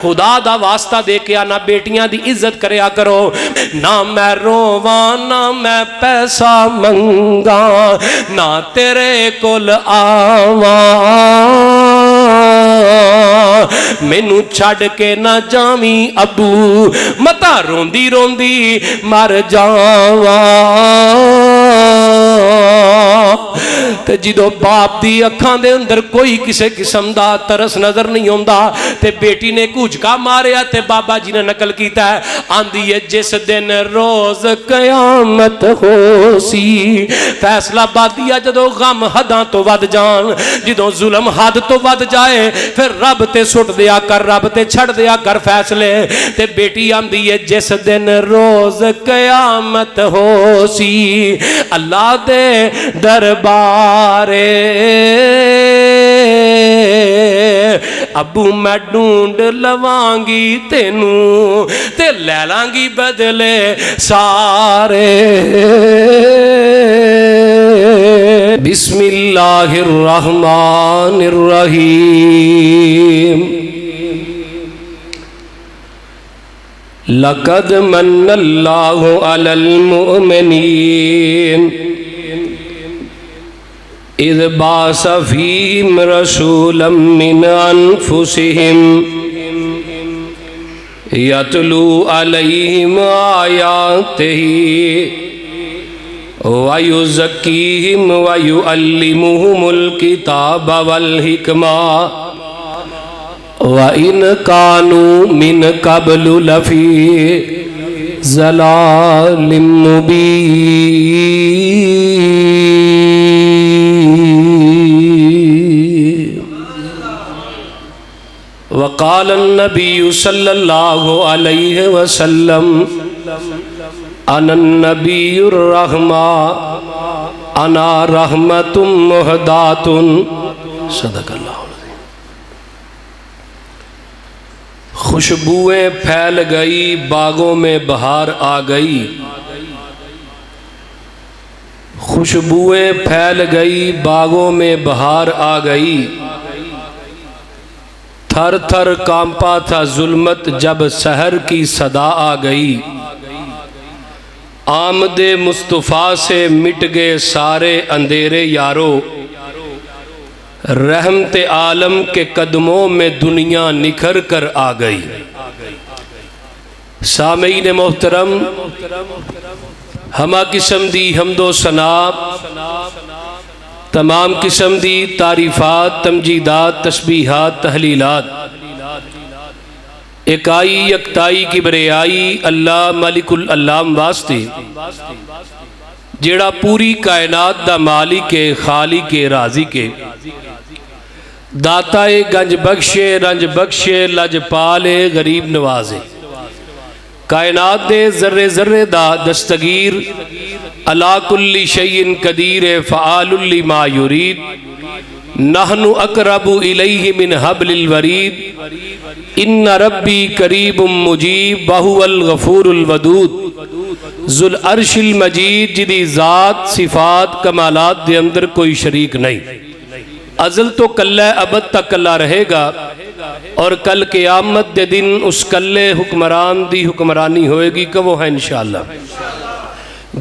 خدا دا واسطہ دے کے آنا بیٹیاں دی عزت کریا کرو. نہ میں روواں نہ میں پیسہ منگا نہ تیرے کول آواں مینو چھڑ کے نہ جاویں ابو متا روندی روندی مر جاواں. تے جدو باپ دی اکھاں دے اندر کوئی کسے قسم دا ترس نظر نہیں ہوندا تے بیٹی نے کوجکا ماریا تے بابا جی نے نقل کیتا ہے آندی ہے جس دن روز قیامت ہو سی فیصلہ بادیا جدو غم حداں تو ود جان جدو ظلم حد تو ود جائے پھر رب تے سٹ دیا کر رب تے چھڑ دیا کر فیصلے. تے بیٹی آندی ہے جس دن روز قیامت ہو سی اللہ دے دربارے ابو میں ڈھونڈ لوانگی تینوں تے لے لانگی بدلے سارے. بسم اللہ الرحمن الرحیم. لقد من اللہ علی المؤمنین اذ بعث فیہم رسولا من انفسہم یتلو علیہم آیاتہ وَيُزَكِّيهِمْ وَيُعَلِّمُهُمُ الْكِتَابَ وَالْحِكْمَةَ وَإِنْ كَانُوا مِنْ قَبْلُ لَفِي ضَلَالٍ مُبِينٍ. وقال النبي صلى الله عليه وسلم انا النبی الرحمہ انا رحمت مہدات. صدق اللہ العظیم. خوشبوئیں پھیل گئی باغوں میں بہار آ گئی خوشبوئیں پھیل گئی باغوں میں بہار آ گئی. تھر تھر کانپا تھا ظلمت جب سحر کی صدا آ گئی. آمد مصطفیٰ سے مٹ گئے سارے اندھیرے یارو رحمت عالم کے قدموں میں دنیا نکھر کر آ گئی. سامعین محترم ہمہ قسم دی حمد و ثنا تمام قسم دی تعریفات تمجیدات تسبیحات تحلیلات اکائی یکتائی کبریائی اللہ ملک العلام واسطے جیڑا پوری کائنات دا مالک خالق رازی کے داتا گنج بخشے رنج بخشے لج پالے غریب نوازے. کائنات دے ذرے ذرے دا دستگیر علا کل شیء قدیر فعال لما یرید. نحن اقرب الیہ من حبل الورید. ان ربی قریب مجیب وہو الغفور الودود. ذو العرش المجید جدی ذات صفات کمالات دے اندر کوئی شریک نہیں. ازل تو کلہ ابد تک کلہ رہے گا اور کل قیامت دے دن اس کلے حکمران دی حکمرانی ہوئے گی کہ وہ ہے انشاءاللہ.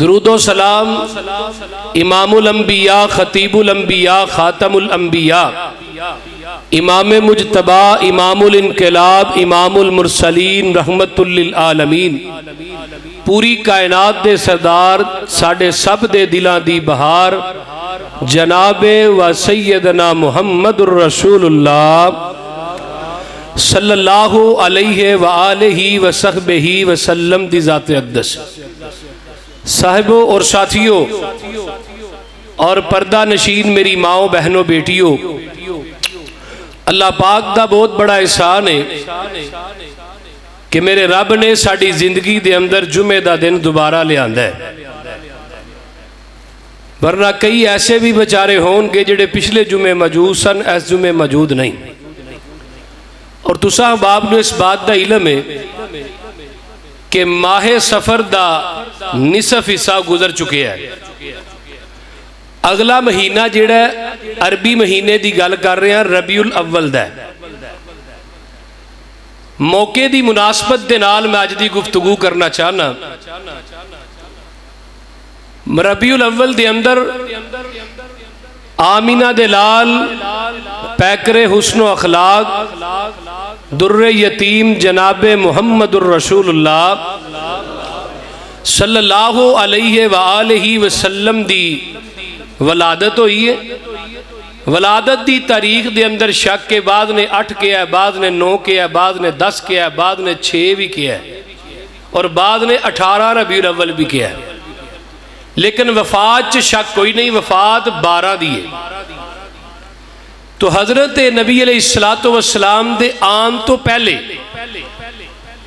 درود و سلام امام الانبیاء خطیب الانبیاء خاتم الانبیاء امام مجتبی امام الانقلاب امام المرسلین رحمت للعالمین پوری کائنات دے سردار ساڑھے سب دے دلان دی بہار جناب و سیدنا محمد الرسول اللہ صلی اللہ علیہ وآلہ وصحبہ وسلم دی ذات اقدس. صاحبوں اور ساتھیوں اور پردہ نشین میری ماؤں بہنوں بیٹیوں اللہ پاک دا بہت بڑا احسان ہے کہ میرے رب نے ساڑی زندگی دے اندر جمعہ دا دن دوبارہ لے آندہ ہے. ورنہ کئی ایسے بھی بچارے ہون کہ جڑے پچھلے جمعہ موجود سن ایس جمعہ موجود نہیں. اور تساں باب نے اس بات دا علم ہے کہ ماہ سفر دا نصف حصہ گزر چکے ہیں. اگلا مہینہ جڑا عربی مہینے دی گل کر رہے ہیں ربیع الاول دا ہے. موقع دی مناسبت دے نال میں اج دی گفتگو کرنا چاہنا ربیع الاول دے اندر آمینہ دے لال پیکر حسن و اخلاق در یتیم جناب محمد الرسول اللہ صلی اللہ علیہ وآلہ وسلم دی ولادت ہوئی ہے. ولادت دی تاریخ دے اندر شک کے بعد نے 8 کیا ہے، بعد نے 9 کیا ہے، بعد نے 10 کیا ہے، بعد نے 6 بھی کیا ہے اور بعد نے 18 ربیع الاول بھی کیا ہے. لیکن وفات شک کوئی نہیں، وفات 12 دی ہے. تو حضرت نبی علیہ السلام دے آن تو پہلے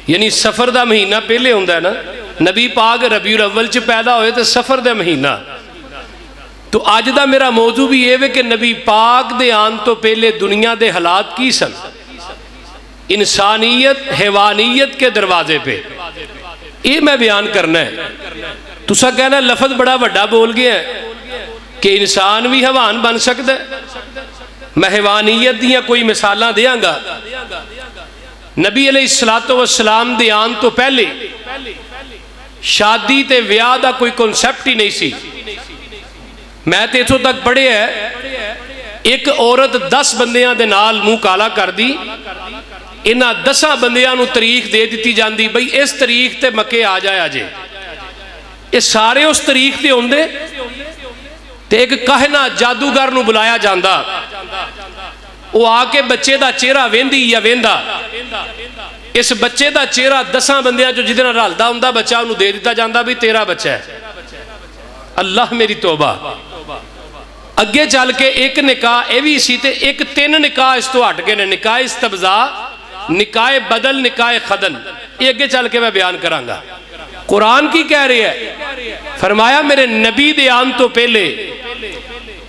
یعنی سفر دا مہینہ پہلے ہوندہ ہے نا، نبی پاک ربیع الاول چ پیدا ہوئے تو سفر دا مہینہ. تو آج دا میرا موضوع بھی یہ ہے کہ نبی پاک دے آن تو پہلے دنیا دے حالات کی سن. انسانیت حیوانیت کے دروازے پہ یہ میں بیان کرنا ہے. تسا کہنا لفظ بڑا بڑا بول گیا ہے کہ انسان بھی حیوان بن سکتا ہے. میں حیوانیت دیاں کوئی مثالاں دیاں گا. نبی علیہ السلام دے آن تو پہلے شادی تے ویاہ دا کوئی کنسپٹ ہی نہیں سی. میں تے اتھوں تک پڑھے ہے ایک عورت 10 بندیاں دے نال منہ کالا کر دی، انہاں 10 بندیاں نو تاریخ دے دیتی جاندی بھئی اس تاریخ تے مکے آ جائے آجے. یہ سارے اس تاریخ تے ہوندے تے ایک کہنا جادوگر نو بلایا جاندہ، وہ آ کے بچے دا چہرہ ویندی یا ویندا، اس بچے دا چہرہ 10 بندیاں جو جدنا رالدہ ہوندہ بچہ انہوں دے دیتا جاندہ بھی تیرا بچہ ہے. اللہ میری توبہ. اگے چل کے ایک نکاح اے بھی اسی تے ایک 3 نکاح اس تو ہٹ کے نے، نکاح استبزاء، نکاح بدل، نکاح خدن. یہ اگے چل کے میں بیان کرانگا. قرآن کی کہہ رہی ہے، فرمایا میرے نبی دے آن تو پہلے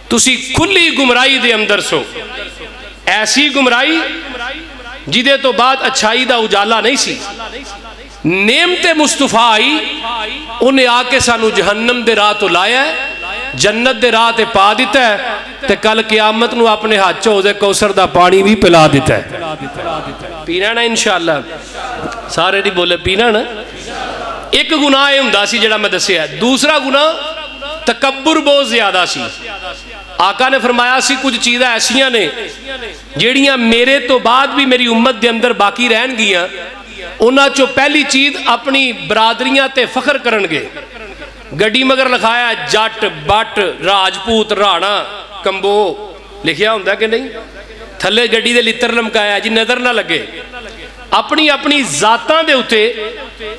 تسی کھلی گمرائی دے اندر سو. ایسی گمرائی جدے تو بعد اچھائی دا اجالا نہیں سی. نعمت مصطفیٰ آئی، انہیں آ کے سانو جہنم دے راہ تو لایا ہے، جنت دے راہ تے پا دیتا ہے تے کل قیامت نو اپنے ہاتھ چوزے کوثر دا پانی بھی پلا دیتا ہے. پینا نا انشاءاللہ، سارے نہیں بولے پینا نا. ایک گناہ ہے ہمدہ سی جڑا میں دسے ہے. دوسرا گناہ تکبر بہت زیادہ سی. آقا نے فرمایا سی کچھ چیزیں ایسیاں نے جیڑیاں میرے تو بعد بھی میری امت دے اندر باقی رہن گیاں. انہاں چو پہلی چیز اپنی برادریاں تے فخر کرن گے. گڑی مگر لکھایا جٹ بٹ راجپوت رانا کمبو لکھیا ہوندہ کہ نہیں، تھلے گڑی دے لتر لمکایا جی نظر نہ لگے. اپنی اپنی ذاتاں دے اتے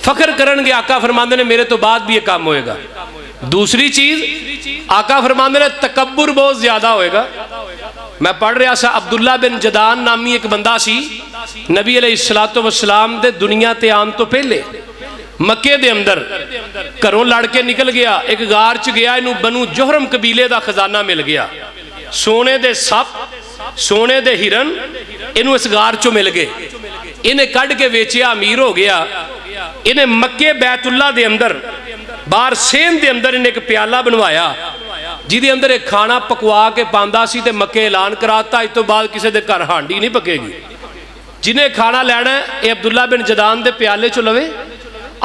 فخر کرن گے. آقا فرماندے نے میرے تو بعد بھی یہ کام ہوئے گا. دوسری چیز آقا فرماندے نے تکبر بہت زیادہ ہوئے گا. میں پڑھ رہا سا عبداللہ بن جدان نامی ایک بندہ سی، نبی علیہ السلام دے دنیا تے آن تو پہلے مکے دے اندر کروں لڑ کے نکل گیا. ایک غار چ گیا، انہوں بنو جوہرم قبیلے دا خزانہ مل گیا. سونے دے سپ، سونے دے ہرن انہوں اس غار چو مل گئے. انہیں کڑ کے ویچیا، امیر ہو گیا. انہیں مکے بیت اللہ دے اندر بار سین دے اندر انہیں ایک پیالہ بنوایا جی دے اندر ایک کھانا پکوا کے پاندہ سی تے مکے اعلان کراتا اس تو بعد کسے دے کر ہانڈی نہیں پکے گی. جنہیں کھانا لینا ہے اے عبداللہ بن جدان دے پیالے چو لوے.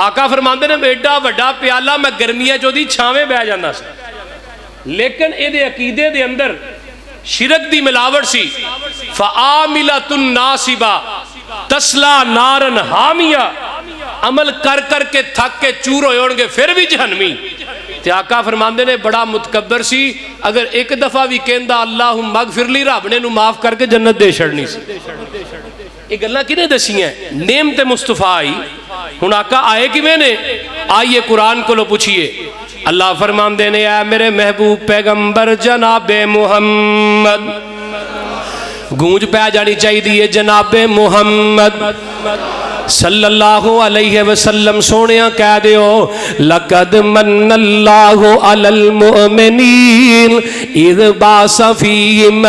آقا فرماندے نے بیٹا وڈا پیالہ میں گرمیہ جو دی چھاویں بہ جانا سا، لیکن اے دے عقیدے دے اندر شرک دی ملاوٹ سی. فَآمِلَةٌ نَاسِبَةٌ تَسْلَى نَارًا حَامِيَةً. عمل کر کر کے تھک کے چور ہوئے ہونگے پھر بھی جہنمی. تے آقا فرماندے نے بڑا متکبر سی، اگر ایک دفعہ بھی کہندہ اللہم مغفر لی رب نے نو معاف کر کے جنت دے چھڑنی سی. یہ گلہ کنے دسی ہیں؟ نعمت مصطفیٰ آئی. ہن آقا آئے کی میں نے آئیے قرآن کو لو پوچھئے. اللہ فرماندے نے اے میرے محبوب پیغمبر جناب محمد، گونج پہ جانی چاہی دیئے جناب محمد. صلی اللہ علیہ وسلم سونیا کہہ دیو لقد من اللہ علی المؤمنین اذ بعث فیہم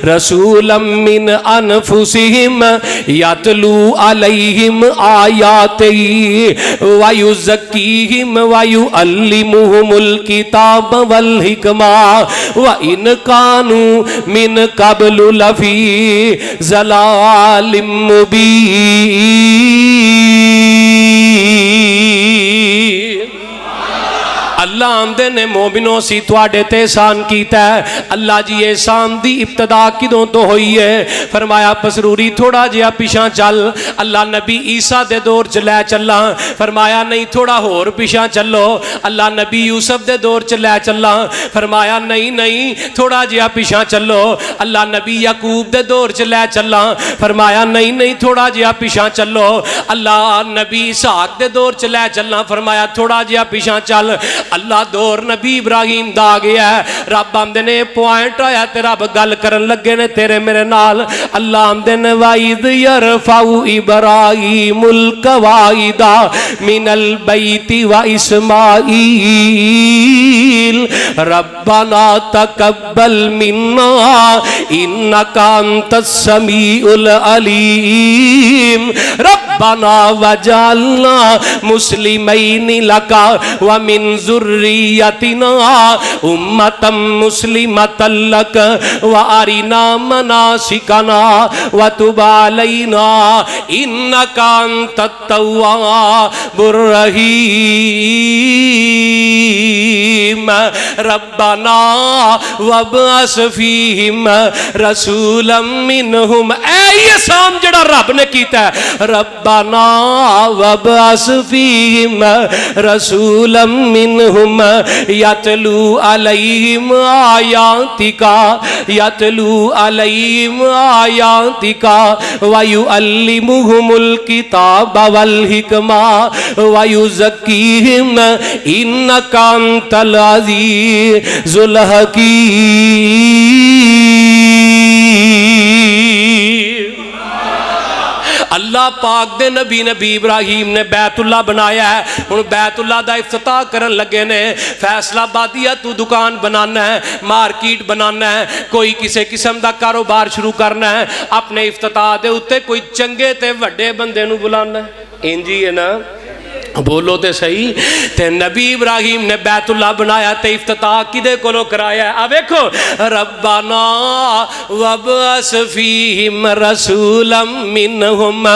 رسولا من انفسہم یتلو علیہم آیاتہ ویزکیہم ویعلمہم الکتاب والحکمہ وَإِنْ كَانُوا مِنْ قَبْلُ لَفِي ضَلَالٍ مُبِينٍ اللہ آمدے نے مومنوں سی تواڈے تے احسان کیتا ہے. اللہ جی احسان دی ابتدا کدوں تو ہوئی ہے؟ فرمایا پسروری تھوڑا جہا پیچھا چل. اللہ نبی عیسیٰ دے دور چ لے چلا. فرمایا نہیں تھوڑا ہور پیچھا چلو. اللہ نبی یوسف دے دور چ لے چلا. فرمایا نہیں تھوڑا جہا پیچھا چلو. اللہ نبی یعقوب دے دور چ لے چلا. فرمایا نہیں تھوڑا جہا پیچھا چلو. اللہ نبی اسحاق دے دور چ لے چلا. فرمایا تھوڑا جہا پیچھا چل. اللہ دور نبی ابراہیم دا گیا ہے. رب آمدے نے پوائنٹ آیا تے رب گل کرن لگے نے تیرے میرے نال. اللہ آمدے نے وَإِذْ يَرْفَعُ إِبْرَاهِيمُ الْقَوَاعِدَ مِنَ الْبَيْتِ وَإِسْمَاعِيلُ رَبَّنَا تَقَبَّلْ مِنَّا إِنَّكَ أَنْتَ السَّمِيعُ الْعَلِيمُ رَبَّنَا وَجَعَلْنَا مُسْلِمَيْنِ لَكَ وَمِنْ ذُرِّيَّتِنَا أُمَّةً مُسْلِمَةً لَكَ وَأَرِنَا مَنَاسِكَنَا وَتُبْ عَلَيْنَا إِنَّكَ أَنْتَ التَّوَّابُ الرَّحِيمُ رَبَّنَا وَابْعَثْ فِيهِمْ رَسُولًا مِّنْهُمْ. اے یہ سام جڑا رب نے کیتا ہے. رَبَّنَا وَابْعَثْ فِيهِمْ رَسُولًا مِّنْهُمْ يَتْلُو عَلَيْهِمْ آيَاتِكَ وَيُعَلِّمُهُمُ الْكِتَابَ وَالْحِكْمَةَ وَيُزَكِّيهِمْ إِنَّكَ أَنْتَ الْعَزِيزُ الْحَكِيمُ. اللہ پاک دے نبی ابراہیم نے بیت اللہ بنایا ہے. ہن بیت اللہ دا افتتاح کرن لگے نے. فیصلہ بادیا تو دکان بنانا ہے, مارکیٹ بنانا ہے, کوئی کسی قسم دا کاروبار شروع کرنا ہے, اپنے افتتاح دے اتے کوئی چنگے تے وڈے بندے نو بلانا ہے. انجی ہے نا, بولو تے صحیح. تے نبی ابراہیم نے بیت اللہ بنایا تے افتتاح کدے کولو کرایا ہے؟ اب دیکھو ربنا وابعث فیہم رسولا منہم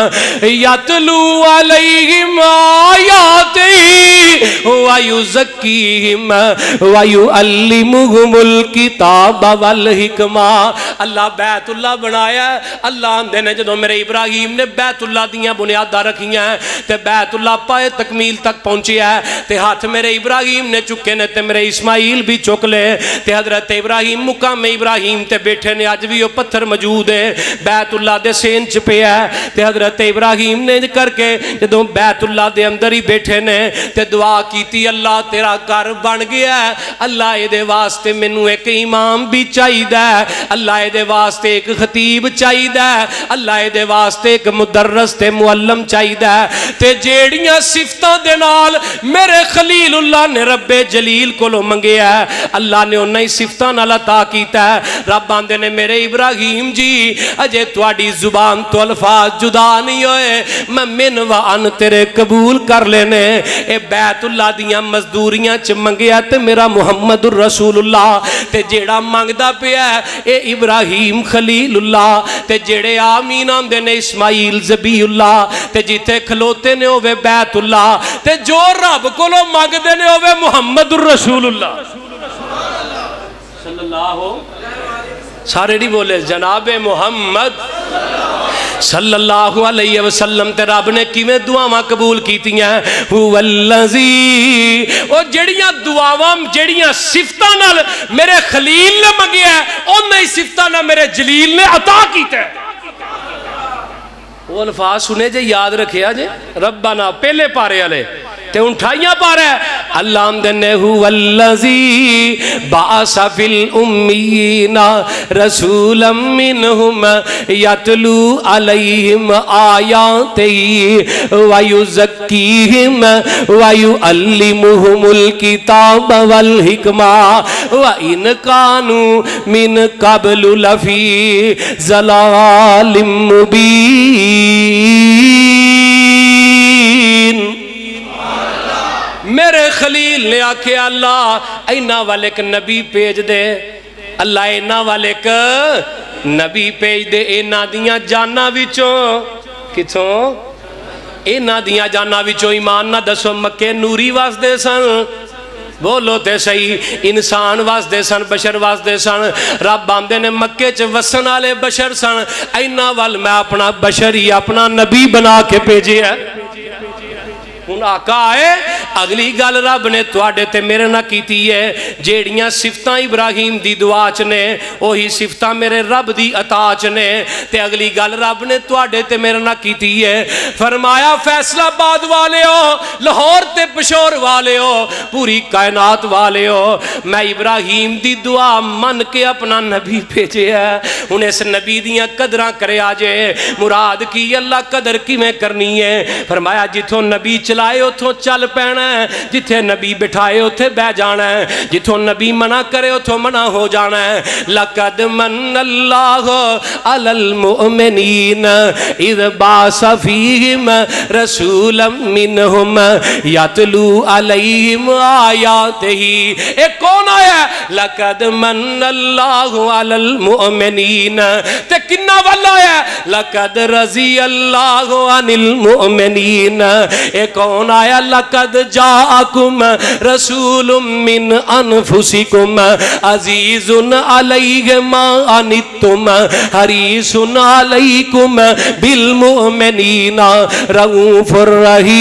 یتلو علیہم آیاتہ ویزکیہم ویعلمہم الکتاب والحکمہ. اللہ بیت اللہ بنایا ہے. اللہ آندے نے جدو میرے ابراہیم نے بیت اللہ دیاں بنیاداں رکھیاں تے بیت اللہ پائے تکمیل تک پہنچی ہے تے ہاتھ میرے ابراہیم نے چکے نے تے میرے اسماعیل بھی چک لے تے حضرت ابراہیم مقام ابراہیم تے بیٹھے نے. اج بھی وہ پتھر موجود ہے بیت اللہ دے سین چ پہ ہے تے حضرت ابراہیم نے کر کے جدوں بیت اللہ دے اندر ہی بیٹھے نے تے دعا کیتی اللہ تیرا گھر بن گیا ہے. اللہ اے دے واسطے مینوں ایک امام بھی چاہیدا ہے. اللہ اے دے واسطے ایک خطیب چاہیدا ہے. اللہ اے دے واسطے ایک مدرس تے معلم چاہیدا ہے. تے جیڑیاں صفتاں دے نال میرے خلیل اللہ نے رب جلیل کولو منگیا ہے اللہ نے انہی صفتاں نال عطا کیتا ہے. رب آندے نے میرے ابراہیم جی اجے تواڈی زبان تو الفاظ جدا نہیں ہوئے, میں من و ان تیرے قبول کر لینے. اے بیت اللہ دیاں مزدوریاں چ منگیا تے میرا محمد الرسول اللہ تے جیڑا منگدا پیا ہے اے ابراہیم خلیل اللہ تے جیڑے آمین آندے نے اسماعیل ذبی اللہ تے جیتے کھلوتے نے ہوئے بیت اللہ تے جو رب کو لو مانگ دینے ہوئے محمد الرسول اللہ صلی اللہ ہو. سارے نہیں بولے جناب محمد صلی اللہ علیہ وسلم تے رب نے کیویں دعاواں قبول کیتیاں. والذی او جڑیاں دعاواں جڑیاں صفتاں نال میرے خلیل نے منگیا ہے انہی صفتاں نال میرے جلیل نے عطا کیتا ہے. وہ الفاظ سنے جے یاد رکھیا جے. ربنا پہلے پارے والے تے اٹھائیاں پا رہا ہے اللہ آمدنے والذی بعث فی الامیین رسولا منہم یتلو علیہم آیاتہی ویزکیہم ویعلمہم الکتاب والحکمہ وَإِنْ كَانُوا مِنْ قَبْلُ لَفِي ضَلَالٍ مُبِينٍ۔ میرے خلیل نے آکھے اللہ اینا والے ایک نبی پیج دے، اللہ اینا والے ایک نبی پیج دے، اینا دیاں جانا وچوں کتوں اینا دیاں جانا وچوں ایمان نہ دسو مکے نوری واسدے سن، بولو تے صحیح انسان واسدے سن، بشر واسدے سن، رب آمدے نے مکے چ وسن والے بشر سن، اینا وال میں اپنا بشر ہی اپنا نبی بنا کے بھیجے ہے۔ ہن آقا آئے اگلی گل رب نے تواڈے تے میرے نہ کیتی ہے جیڑیاں صفتاں ابراہیم دی دعا چ نے وہی صفتاں میرے رب دی عطا چ نے تے اگلی گل رب نے تواڈے تے میرے نہ کیتی ہے فرمایا فیصلہ آباد والے ہو، لاہور تے پشور والے ہو، پوری کائنات والے ہو، میں ابراہیم دی دعا من کے اپنا نبی بھیجے ہے۔ ہن اس نبی دیاں قدراں کرے آجے مراد کی اللہ قدر کی میں کرنی ہے فرمایا جتھوں نبی چلائے اتھوں چل پینا ہے، جتھے نبی بٹھائے اتھے بہ جانا ہے، جتھوں نبی منع کرے اتھوں منع ہو جانا ہے۔ لَقَدْ مَنَّ اللَّهُ عَلَى الْمُؤْمِنِينَ اِذْ بَعَثَ فِيهِمْ رَسُولًا مِّنْهُمْ يَتْلُو عَلَيْهِمْ آيَاتِهِ ایک کون آیا ہے لَقَدْ مَنَّ اللَّهُ عَلَى الْمُؤْمِنِينَ تے کنہ والا ہے لَقَدْ رَضِيَ اللَّهُ عَنِ الْمُؤْمِنِينَ ایک کون آیا لقد جاءکم رسول من انفسکم عزیز علیہ ما عنتم حریص علیکم بالمؤمنین رؤوف الرحیم۔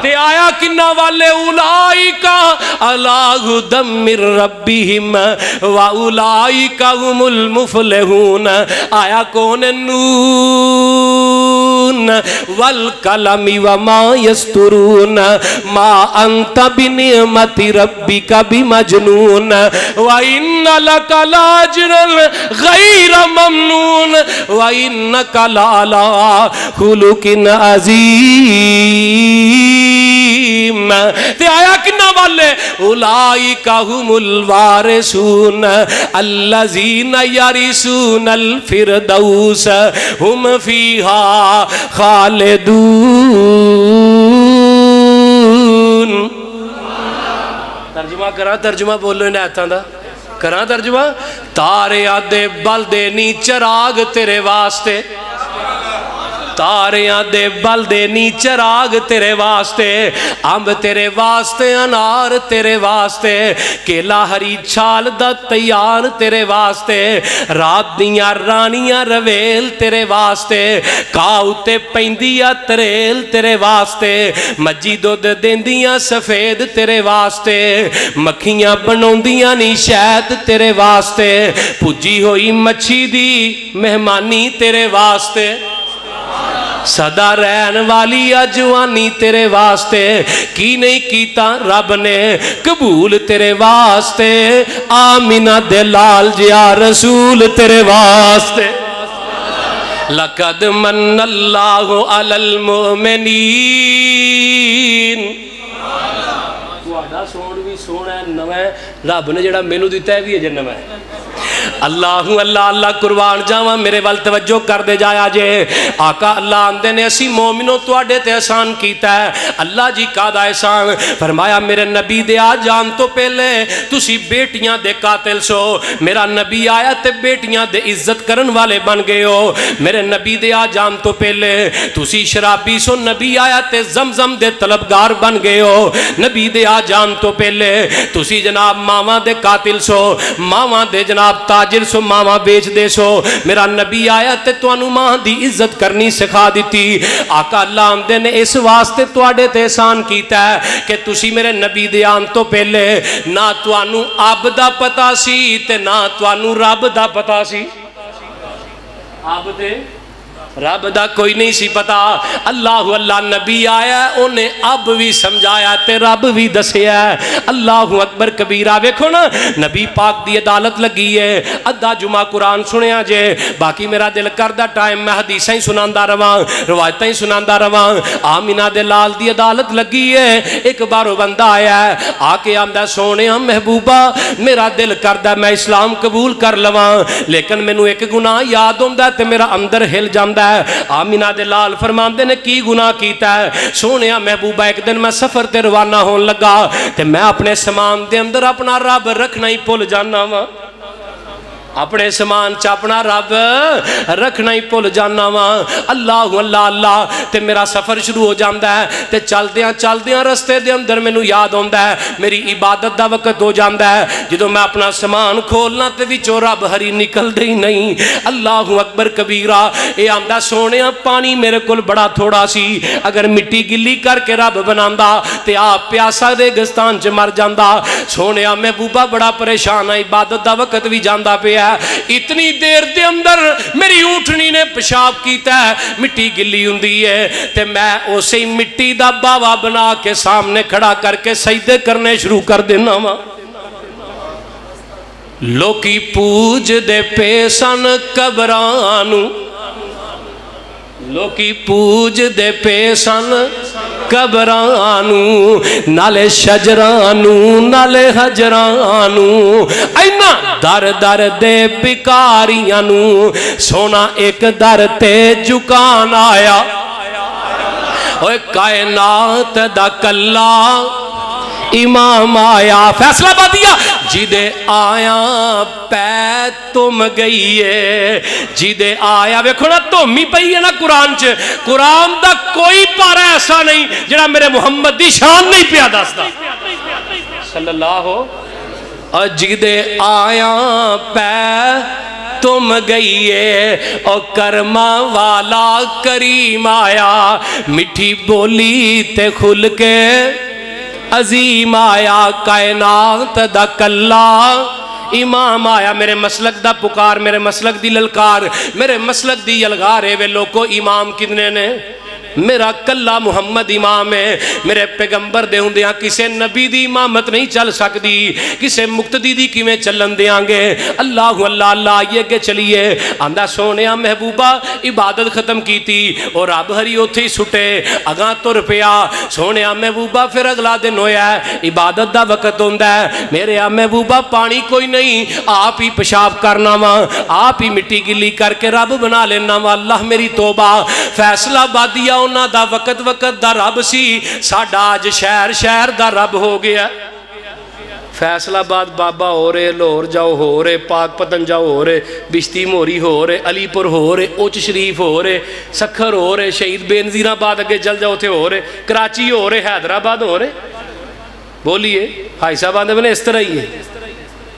تے آیا کنہ والے اولائکا علی ھدی من ربہم واولائکا ھم المفلحون آیا کون نون والقلم وما یسطرون ما انت بنعمت ربک بمجنون وان لک لاجرا غیر ممنون وانک لعلی خلق عظیم۔ تے آیا کنہ والے اولائکا ھم الوارثون الذین یرثون الفردوس ہم فیہا خالدون۔ ترجمہ کرا ترجمہ بولو انہیں آیتاں دا کرا ترجمہ تارے آدھے بلدے نی چراغ تیرے واسطے تاریاں دے بلدے نی چراغ تیرے واسطے امب تیرے واسطے انار تیرے واسطے کیلا ہری چھال دا تیار تیرے واسطے رات دیاں رانیاں رویل تیرے واسطے کاؤ تے پیندیاں تریل تیرے واسطے مجی دودھ دیندیاں سفید تیرے واسطے مکھیاں بنوندیاں نی شہد تیرے واسطے پجی ہوئی مچھی دی مہمانی تیرے واسطے صدا رہن والی اجوانی تیرے واسطے کی نہیں کیتا رب نے قبول تیرے واسطے آمینہ دلال جیا رسول تیرے واسطے۔ لقد من اللہ علی المؤمنین تہاڈا سون بھی سونا ہے نواں ہے رب نے جڑا مینوں دتا ہے بھی اجے نواں ہے۔ اللہ اللہ اللہ قربان جاواں میرے وال توجہ کر دے جایا جے آقا اللہ آندے نے اسی مومنوں تواڈے تے احسان کیتا ہے۔ اللہ جی کادا احسان فرمایا میرے نبی دے آ جان تو پہلے تسی بیٹیاں دے قاتل سو میرا نبی آیا تے بیٹیاں دے عزت کرن والے بن گئے ہو میرے نبی دے آ جان تو پہلے تسی شرابی سو نبی آیا تے زمزم دے طلبگار بن گئے ہو نبی دے آ جان تو پہلے تسی جناب ماواں دے قاتل سو ماواں دے جناب تاجر سو ماما بیچ دے سو میرا نبی آیا تے توانو ماں دی عزت کرنی سکھا دیتی۔ آقا اللہ آمدے نے اس واسطے تواڈے تے احسان کیتا ہے کہ تسی میرے نبی دے آن تو پہلے نہ توانو اب دا پتا سی تے نہ توانو رب دا پتا سی۔ اب دے رب دا کوئی نہیں سی پتا. اللہ اللہ نبی آیا انہیں اب بھی سمجھایا تے رب بھی دسیا. اللہ اکبر کبیرہ. ویکھو نا نبی پاک دی عدالت لگی ہے. ادھا جمعہ قرآن سنیا جے, باقی میرا دل کردہ ٹائم میں حدیثیں سناندا رواں, روایتیں سناندا رواں. آمینہ دے لال دی عدالت لگی ہے. ایک بار بندہ آیا ہے آ کے آمدہ سونے محبوبہ میرا دل کردہ میں اسلام قبول کر لواں, لیکن مینوں ایک گناہ یاد ہوندا تے میرا اندر ہل جاندا. آمینہ دے لال فرماندے نے کی گناہ کیتا ہے؟ سونیا محبوبہ ایک دن میں سفر تے روانہ ہون لگا تے میں اپنے سامان دے اندر اپنا رب رکھنا ہی بھول جانا وا. اپنے سامان چ اپنا رب رکھنا ہی بھول جانا وا. اللہ اللہ اللہ تے میرا سفر شروع ہو جاندا ہے تے چلدیاں رستے دے اندر مینوں یاد ہوندا ہے میری عبادت دا وقت ہو جاندا ہے. جدوں میں اپنا سامان کھولنا تے وچوں رب ہری نکلدے ہی نہیں. اللہ اکبر کبیرہ. اے آندا سونیا پانی میرے کول بڑا تھوڑا سی, اگر مٹی گلی کر کے رب بناندا تے آپ پیاسا ریگستان چ مر جاندا. سونیا محبوبہ بڑا پریشان ہے, عبادت دا وقت بھی جاندا پیا. اتنی دیر دے اندر میری اونٹنی نے پیشاب کیتا ہے, مٹی گلی ہوندی ہے تے میں اسی مٹی دا باوا بنا کے سامنے کھڑا کر کے سجدے کرنے شروع کر دینا وا. لوکی پوج دے پیسن قبرانو, لوکی پوج دے پیسن قبرانو, نالے شجرانو نالے حجرانو, اینا در در دے بکاریانو سونا ایک در تے جکان آیا. اوہ کائنات دا کلا امام آیا. فیصلہ بادیا جدے آیا پہ تم گئی ہے, جدے آیا ویکھو نا تم ہی پئی ہے نا قرآن چ. قرآن دا کوئی پارا ایسا نہیں جڑا میرے محمد دی شان نہیں پیا دسدا صلی اللہ ہو. اور جدے آیا پہ تم گئی ہے اور کرما والا کریم آیا, مٹھی بولی تے کھل کے عظیم آیا. کائنات دا کلا امام آیا. میرے مسلک دا پکار, میرے مسلک دی للکار, میرے مسلک دی یلغار ہے. وے لوگو امام کتنے نے؟ میرا کلا محمد امام ہے. میرے پیغمبر دے ہوندیاں کسے نبی دی امامت نہیں چل سکتی, کسے مقتدی دی کیویں چلن دیاں گے. اللہ اللہ اللہ آئیے کہ چلیے. آندا سونیا محبوبہ عبادت ختم کیتی اور رب ہری اوتھے ہی سٹے اگاں تر پیا. سونیا محبوبہ پھر اگلا دن ہویا ہے, عبادت دا وقت ہوندا ہے. میرے محبوبہ پانی کوئی نہیں, آپ ہی پیشاب کرنا وا, آپ ہی مٹی گلی کر کے رب بنا لینا وا. اللہ میری توبہ. فیصلہ بادیا انہاں دا وقت دا رب سی, ساڈا آج شہر دا رب ہو گیا. فیصلہ آباد بابا ہو رہے, لاہور جاؤ ہو رہے, پاک پتن جاؤ ہو رہے, بشتی موری ہو رہے, علی پور ہو رہے, اوچ شریف ہو رہے, سکھر ہو رہے, شہید بے نظیر آباد اگے جل جاؤ تھے ہو رہے, کراچی ہو رہے, حیدرآباد ہو رہے. بولیے بھائی صاحب آندے بنے اس طرح ہی ہے.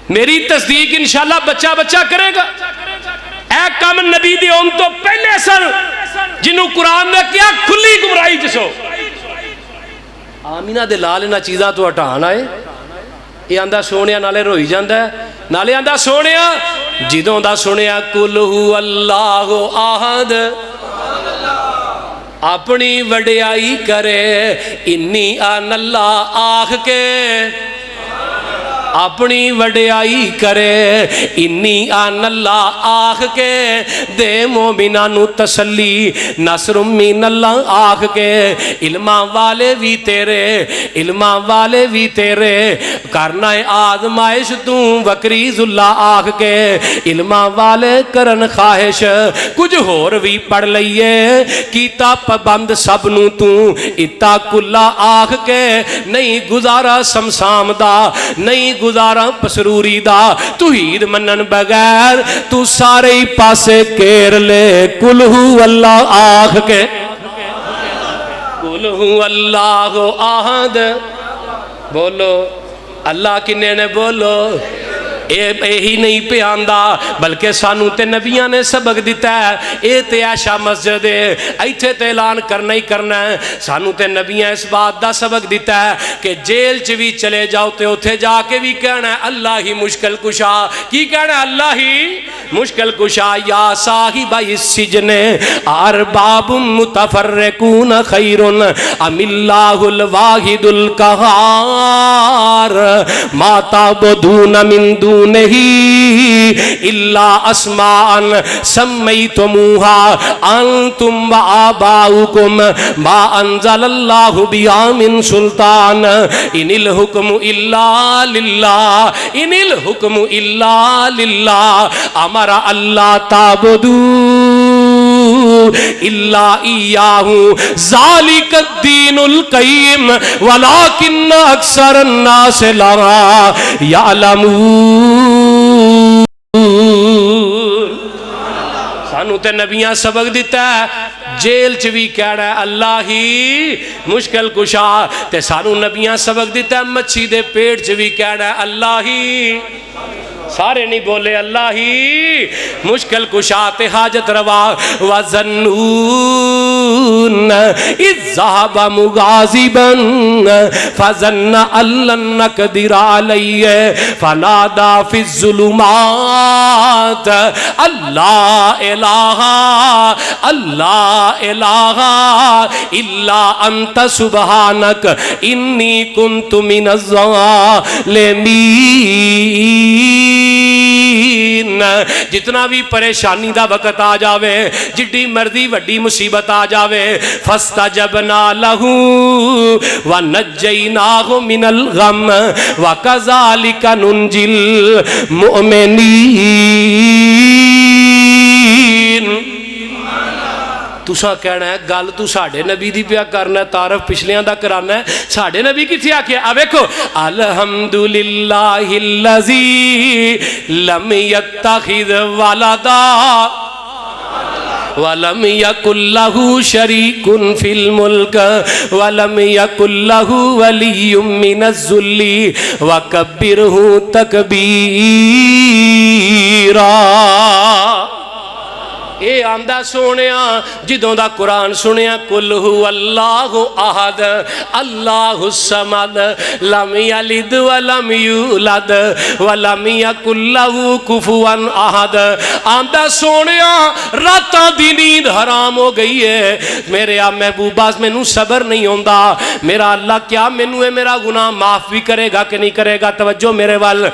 میری تصدیق انشاءاللہ بچہ بچہ کرے گا. اے کم نبی دی اون تو پہلے سن جنہوں قرآن نے کیا کھلی گمرائی جسو. آمینہ دے لال انہاں چیزاں تو ہٹان آئے. یہ آندہ سونیا نالے روئی جاندہ ہے, نالے آندہ سونیا جدوں دا سونیا کل ہو اللہ آہد اپنی وڈیائی کرے, انی آن اللہ آخ کے اپنی وڈیائی کرے, انی آن اللہ آخ کے دے مومنانو تسلی, نصر من اللہ آخ کے علمہ والے بھی تیرے, علمہ والے بھی تیرے, کرنا آزمائش توں وکریز اللہ آخ کے علمہ والے کرن خواہش کچھ ہور بھی پڑھ لئیے کیتا پابند سب نو توں اتا کلا آخ کے نہیں گزارا سمسام دا, نہیں گزارا پسروری دا, توحید منن بغیر تو سارے ہی پاسے کیر لے. کل ہو اللہ آخ کے, کل ہو اللہ آہد. بولو اللہ کنے نے بولو, یہی نہیں پہ آندا بلکہ سانو تے نبیاں نے سبق دیتا ہے اے تے عائشہ مسجد ہے ایتھے تے اعلان کرنا ہی کرنا ہے سانو تے نبیاں اس بات دا سبق دیتا ہے کہ جیل چ بھی چلے جاؤ تے اتھے جا کے بھی کہنا ہے اللہ ہی مشکل کشا کی کہنا ہے اللہ ہی مشکل کشا یا صاحب السجن ارباب متفرقون خیر ام اللہ الواحد القہار ما تعبدون من دونہ الا اسماء سمیتموها انتم وآباؤکم ما انزل اللہ بہا من سلطان ان الحکم الا للہ ان الحکم الا للہ امر اللہ تعبدوا الا ایاہ ذالک الدین القیم ولکن اکثر الناس لا یعلمون سانو تے نبیاں سبق دیتا ہے جیل چ بھی کہنا ہے اللہ ہی مشکل کشا تے سانو نبیاں سبق دیتا ہے مچھی دے پیٹ چ بھی کہنا ہے اللہ ہی سارے نہیں بولے اللہ ہی مشکل کشا تے حاجت روا وَظَنُّونَ اِذْ ذَهَبَ مُغَاضِبًا فَظَنَّ أَن لَّن نَّقْدِرَ عَلَيْهِ فَنَادَىٰ فِي الظُّلُمَاتِ اللہ الہ الا انت سبحانک انی کنت من الظالمین جتنا بھی پریشانی دا وقت آ جاوے جڈی مرضی وڈی مصیبت آ جاوے فاستجبنا لہ ونجیناہ من الغم وکذالک ننجی المؤمنین تسا کہنا ہے گل تو ساڑھے نبی دی پیا کرنا ہے تعارف پچھلیاں دا کرانا ہے ساڑھے نبی کی تھی آکھیا اب ایکھو الحمدللہ اللذی لم یتخذ ولدا وَلَمْ يَكُنْ لَهُ شَرِيكٌ فِي الْمُلْكِ وَلَمْ يَكُنْ لَهُ وَلِيٌّ مِّنَ الذُّلِّ وَكَبِّرْهُ تَكْبِيرًا اے آندہ سونیا جدوں دا قرآن سنیا قل هو اللہ احد اللہ الصمد لم یلد ولم یولد ولم یکن لہ کفوا احد آندہ سونیا راتاں دی نیند حرام ہو گئی ہے میرے محبوبہ مینوں صبر نہیں ہوندا میرا اللہ کیا مینوں میرا گناہ معاف بھی کرے گا کہ نہیں کرے گا توجہ میرے وال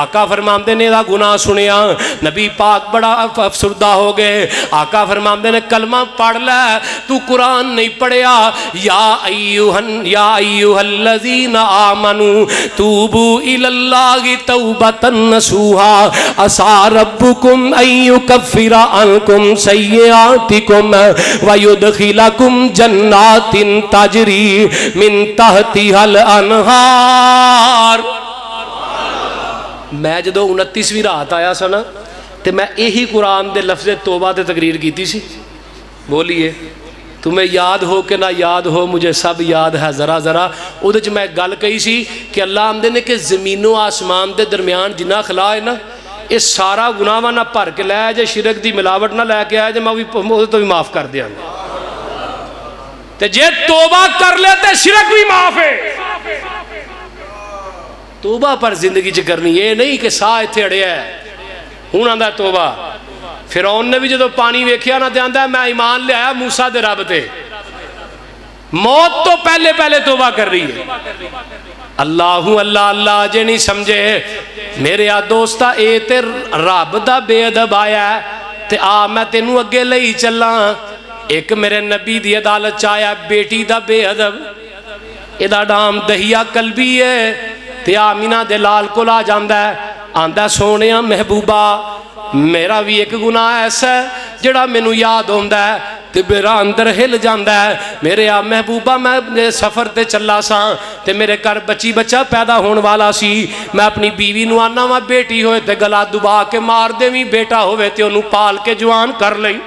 آقا فرماندے نے دا گناہ سنیا نبی پاک بڑا افسردہ ہو گئے آقا فرماندے نے کلمہ پڑھ لے تو قرآن نہیں پڑھیا یا ایوہ الذین آمنوا توبوا الاللہ توبتا نصوحا عسى ربکم ان یکفر عنکم سیئاتکم ویدخلکم جنات تجری من تحتها الانہار میں جدو 29ویں رات آیا سا نا تے میں یہی قرآن دے لفظ توبہ تے تقریر کیتی سی بولیے تمہیں یاد ہو کہ نہ یاد ہو مجھے سب یاد ہے ذرا ذرا او دے میں گل کہی سی کہ اللہ آمدے نے کہ زمین و آسمان دے درمیان جنہ خلا ہے نا اس سارا گناہ نہ پھر کے لے آئے جے شرک دی ملاوٹ نہ لے کے آئے جے میں تو بھی معاف کر دیا تے جے توبہ کر لیتے شرک بھی معاف ہے توبہ پر زندگی چ کرنی یہ نہیں کہ ساہ اتھے اڑیا ہے ہون آندہ توبہ فرعون نے بھی جدو پانی ویکھیا نہ دے آندہ ہے میں ایمان لے آیا موسیٰ دے رب تے موت تو پہلے توبہ کر رہی ہے اللہ اللہ جے نہیں سمجھے میرے دوستا اے تے رب دا بے ادب آیا ہے تے آ میں تینوں اگے لئی چلا ایک میرے نبی دی عدالت چایا بیٹی دا بے ادب ادا ڈام دہیا قلبی ہے تے آمینہ دے لال کو لا جاندہ ہے آندہ سونیا محبوبہ میرا بھی ایک گناہ ایسا ہے جڑا مینوں یاد ہوندہ ہے تے میرا اندر ہل جاندہ ہے میرے محبوبہ میں سفر تے چلا سا تے میرے گھر بچی بچہ پیدا ہون والا سی میں اپنی بیوی نو آنا میں بیٹی ہوئے تے گلا دبا کے مار دے بھی بیٹا ہوئے تے انہوں پال کے جوان کر لئی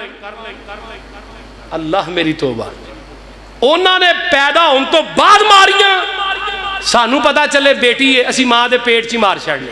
اللہ میری توبہ انہوں نے پیدا ہون تو بعد ماریاں سانو پتا چلے بیٹی ہے اسی ماں دے پیٹ چی مار چھڑنے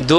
2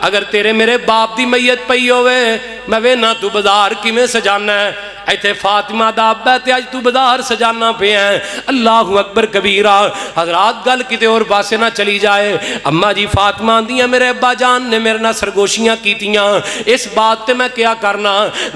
اگر تیرے میرے باپ دی میت پئی ہوئے میں وینا تو بازار کیویں سجانا ہے ایتھے فاطمہ دا ابا تے اج تو بازار سجانا پہ ہیں اللہ اکبر کبیرہ حضرات گل کتے اور پاسے نہ چلی جائے اما جی فاطمہ آندیاں میرے ابا جان نے میرے نہ سرگوشیاں کیتیاں اس بات تے میں کیا کرنا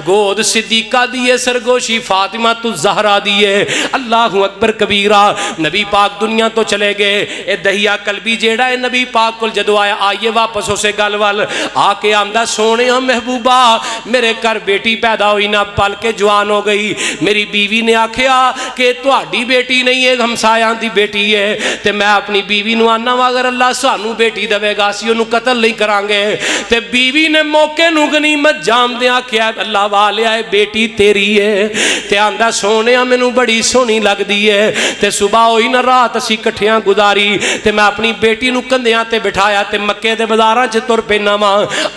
گود صدیقہ دیئے سرگوشی فاطمہ تو زہرا دیئے اللہ اکبر کبیرہ نبی پاک دنیا تو چلے گئے اے دہیا قلبی جیڑا ہے نبی پاک کل جدو آیا آئیے واپس ہو سے گل وال آکے آمدہ سونے محبوبہ میرے کر بیٹی پیدا ہوئی نہ پل کے جوان ہو گئی میری بیوی نے آکھیا کہ تہاڈی بیٹی نہیں ہے ہمسایاں دی بیٹی ہے تے میں اپنی بیوی نو آنا وا اگر اللہ سانو بیٹی دے گا اسی اونوں قتل نہیں کران گے تے بیوی نے موقع نو غنیمت جام دے آکھیا اللہ والیا ہے بیٹی تیری ہے تے آندا سونیا مینوں بڑی سونی لگدی ہے تے صبح ہوئی نہ رات اسی کٹھیاں گزاری تے میں اپنی بیٹی نو کندھیاں تے بٹھایا تے مکے دے بازاراں چ تر پینا وا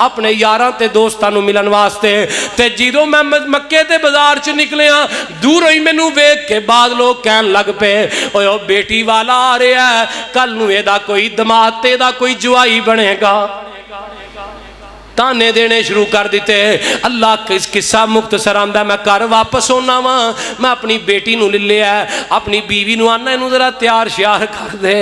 اپنے یاراں تے دوستاں نو ملن واسطے تے جدوں میں مکے دے بازار چ نکلیاں دور ہوئی مینوں ویکھ کے بعد لوگ کہن لگ پے اوے او بیٹی والا آ رہا ہے کل نو ایدا کوئی دماد تے دا کوئی جوائی بنے گا تانے دینے شروع کر دیتے اللہ کس قصہ مختصر آندہ میں کر واپس ہونا وا میں اپنی بیٹی نو لے لیا اپنی بیوی نو آنا انہوں ذرا تیار شیار کر دے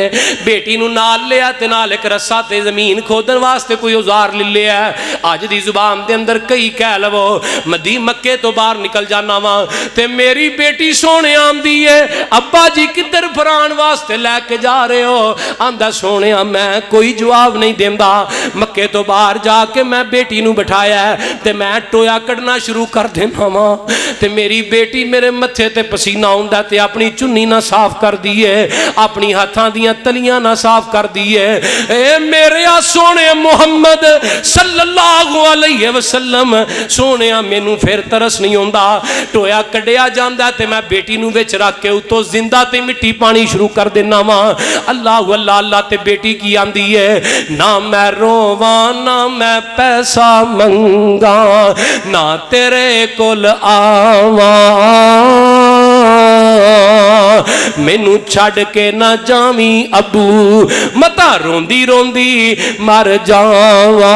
بیٹی نو نال لیا تے نال ایک رسا تے زمین کھودن واسطے کوئی اوزار لے لیا آج دی زبان دے اندر کئی کہہ لو مدی مکے تو باہر نکل جانا وا تے میری بیٹی سونے آمدی ہے ابا جی کدھر پران واسطے لے کے جا رہے ہو آندہ سونے میں کوئی جواب نہیں دیندہ مکے تو باہر جا کے میں بیٹی نو بٹھایا ہے تے میں ٹویا کڑنا شروع کر دینا ماں تے میری بیٹی میرے متھے تے پسینہ ہوندہ تے اپنی چنی نہ صاف کر دیئے اپنی ہاتھاں دیاں تلیاں نہ صاف کر دیئے اے میرے سونے محمد صلی اللہ علیہ وسلم سونے مینوں پھر ترس نہیں ہوندہ ٹویا کڑیا جاندہ تے میں بیٹی نو وچ رکھ کے اتو زندہ تے مٹی پانی شروع کر دینا ماں اللہ اللہ تے بیٹی کی آندی ہے نہ میں روان نہ میں پیسہ منگا نہ تیرے کول آواں مینوں چھڑ کے نہ جاویں ابو متا روندی روندی مر جاواں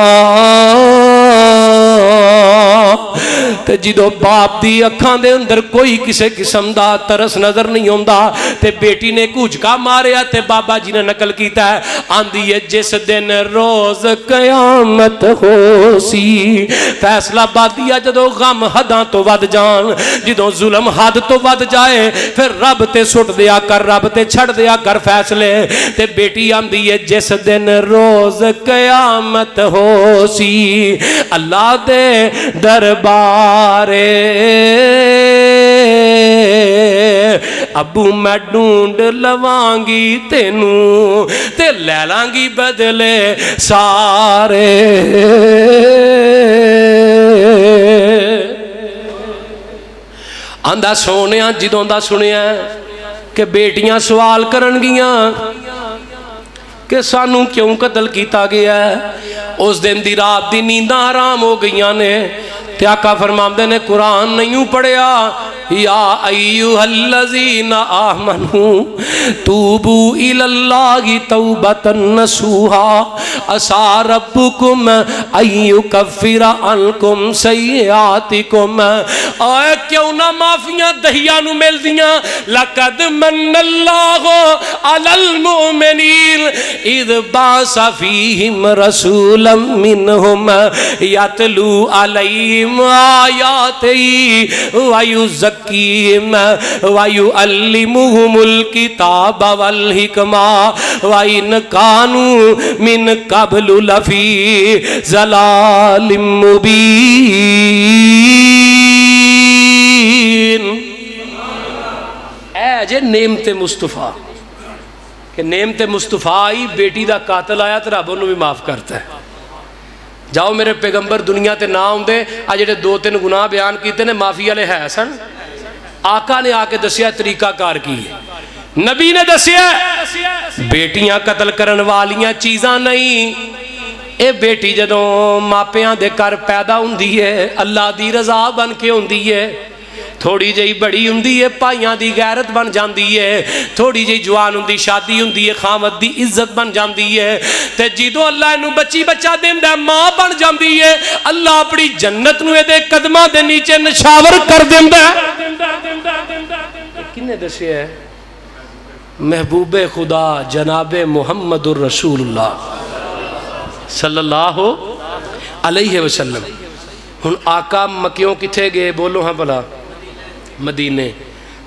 تے جدو باپ دی اکھاں دے اندر کوئی کسے قسم دا ترس نظر نہیں ہوندا تے بیٹی نے کچکا ماریا تے بابا جی نے نقل کیتا ہے آندی ہے جس دن روز قیامت ہو سی فیصلہ بادیا جدو غم حداں تو ود جان جدو ظلم حد تو ود جائے پھر رب تے سٹ دیا کر رب تے چھڑ دیا کر فیصلے تے بیٹی آندی ہے جس دن روز قیامت ہو سی اللہ دے دربارے ابو میں ڈھونڈ لوانگی تینوں تے لے لانگی بدلے سارے آندہ سونیاں جدوں دا سنیا کہ بیٹیاں سوال کرن گیاں کہ سانوں کیوں قتل کیتا گیا ہے اس دن دی رات دی نینداں حرام ہو گئیاں نے تے آقا فرماندے نے قرآن نہیں پڑھیا یا ایوہ الذین آمنوا توبوا الاللہ توبۃ نصوحا عسیٰ ربکم ان یکفر عنکم سیئاتکم آئے کیوں نہ معافیاں دہیاں نو مل دیاں لقد من اللہ علی المؤمنین اذ بعث فیہم رسولا منہم یتلو علیہم آیاتہی ویزکیہم وَيُعَلِّمُهُمُ الْكِتَابَ وَالْحِكْمَةَ وَإِنْ كَانُوا مِنْ قَبْلُ لَفِي ضَلَالٍ مُبِينٍ اے جے نعمت مصطفیٰ کہ نعمت مصطفیٰ ہی بیٹی دا قاتل آیا تو رب انہوں بھی معاف کرتا ہے جاؤ میرے پیغمبر دنیا تے نہ ہوں دے آج جڑے 2-3 گناہ بیان کیتے نے معافی والے ہے سن آقا نے آکے دسیا طریقہ کار کی نبی نے دسیا بیٹیاں قتل کرن والیاں چیزاں نہیں اے بیٹی جدوں ماپیاں دے کر پیدا ہوندی ہے اللہ دی رضا بن کے ہوندی ہے تھوڑی جی بڑی ہوندی ہے پائیاں دی غیرت بن جاندی ہے، تھوڑی جی جوان ہوندی شادی ہوندی ہے خامد دی عزت بن جاندی ہے، تے جدوں اللہ انہوں بچی بچہ دیندا ہے ماں بن جاندی ہے، اللہ اپنی جنت نو دے قدماں دے نیچے نشاور کر دیندا ہے۔ کنے دسے ہے؟ محبوب خدا جناب محمد الرسول اللہ صلی اللہ علیہ وسلم۔ ہن آقا مکیوں کتھے گئے بولو ہاں بلا؟ مدینے۔